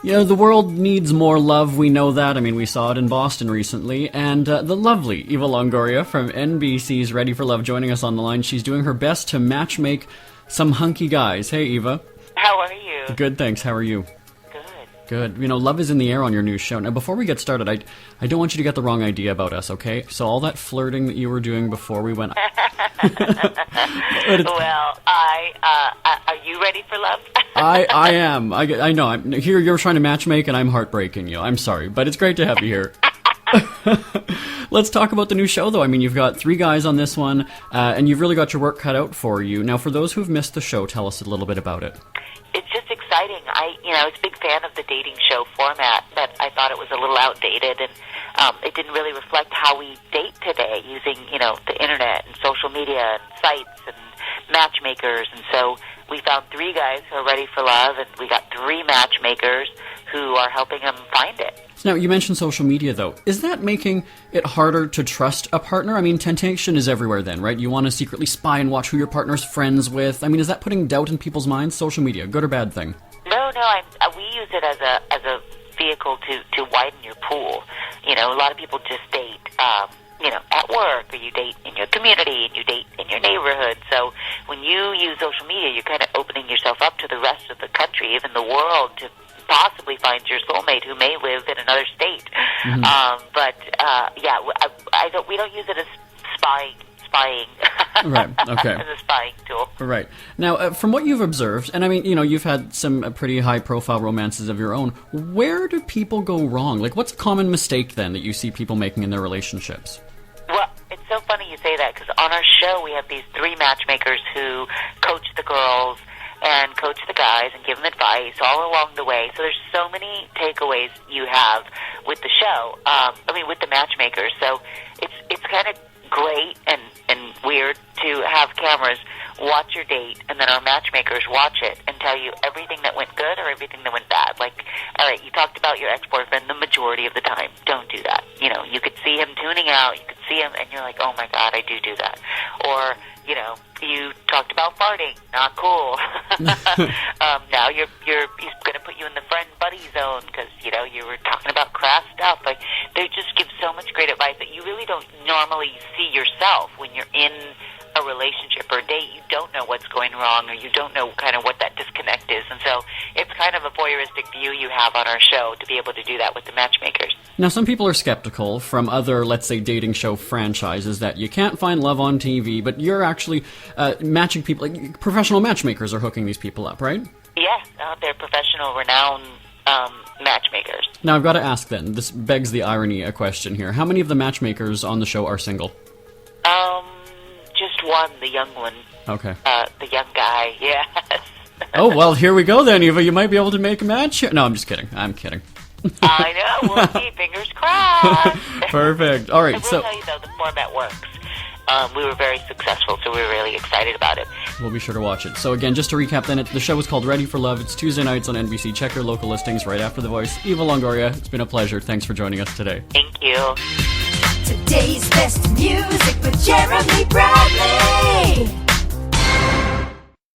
Yeah, the world needs more love, we know that. I mean, we saw it in Boston recently. And the lovely Eva Longoria from NBC's Ready for Love joining us on the line. She's doing her best to matchmake some hunky guys. Hey, Eva. How are you? Good, thanks. How are you? Good. Good. You know, love is in the air on your new show. Now, before we get started, I don't want you to get the wrong idea about us, okay? So all that flirting that you were doing before we went... Well, are you ready for love? I am. I know. I'm here. You're trying to matchmake, and I'm heartbreaking you. I'm sorry, but it's great to have you here. Let's talk about the new show, though. I mean, you've got 3 guys on this one, and you've really got your work cut out for you. Now, for those who've missed the show, tell us a little bit about it. It's just exciting. I was a big fan of the dating show format, but I thought it was a little outdated, and it didn't really reflect how we date today using, the internet and social media and sites and matchmakers. And so we found 3 guys who are ready for love, and we got 3 matchmakers who are helping them find it. Now, you mentioned social media, though. Is that making it harder to trust a partner? I mean, temptation is everywhere then, right? You want to secretly spy and watch who your partner's friends with. I mean, is that putting doubt in people's minds? Social media, good or bad thing? No, we use it as a vehicle to widen your pool. A lot of people just date, at work, or you date in your community, and you date in your neighborhood. So when you use social media, you're kind of opening yourself up to the rest of the country, even the world, to possibly find your soulmate who may live in another state. Mm-hmm. We don't use it as spying. Right, okay. As a spying tool. Right. Now, from what you've observed, and I mean, you've had some pretty high-profile romances of your own, where do people go wrong? Like, what's a common mistake, then, that you see people making in their relationships? Well, it's so funny you say that, because on our show we have these 3 matchmakers who coach the girls and coach the guys and give them advice all along the way. So there's so many takeaways you have with the show, with the matchmakers. So it's kind of great and weird to have cameras watch your date, and then our matchmakers watch it and tell you everything that went good or everything that went bad. Like, all right, you talked about your ex-boyfriend the majority of the time. Don't do that. You could see him tuning out. You could see him, and you're like, oh, my God, I do that. Or, you talked about farting. Not cool. Now he's going to put you in the friend buddy zone because, you were talking about crass stuff. Like, they just give so much great advice that you really don't normally see yourself when you're in a relationship or a date. You don't know what's going wrong, or you don't know kind of what that disconnect is. And so it's kind of a voyeuristic view you have on our show to be able to do that with the matchmakers. Now, some people are skeptical from other, let's say, dating show franchises that you can't find love on TV, but you're actually matching people. Like, professional matchmakers are hooking these people up, right? Yes, they're professional, renowned matchmakers. Now, I've got to ask then, this begs the irony a question here. How many of the matchmakers on the show are single? Just one, the young one. Okay. The young guy, yes. Oh, well, here we go then, Eva. You might be able to make a match here. No, I'm just kidding. I'm kidding. I know. We'll see. Fingers crossed. Perfect. All right. I will tell you, though, the format works. We were very successful, so we were really excited about it. We'll be sure to watch it. So again, just to recap then, the show is called Ready for Love. It's Tuesday nights on NBC. Check your local listings right after The Voice. Eva Longoria, it's been a pleasure. Thanks for joining us today. Thank you. Today's best music with Jeremy Bradley.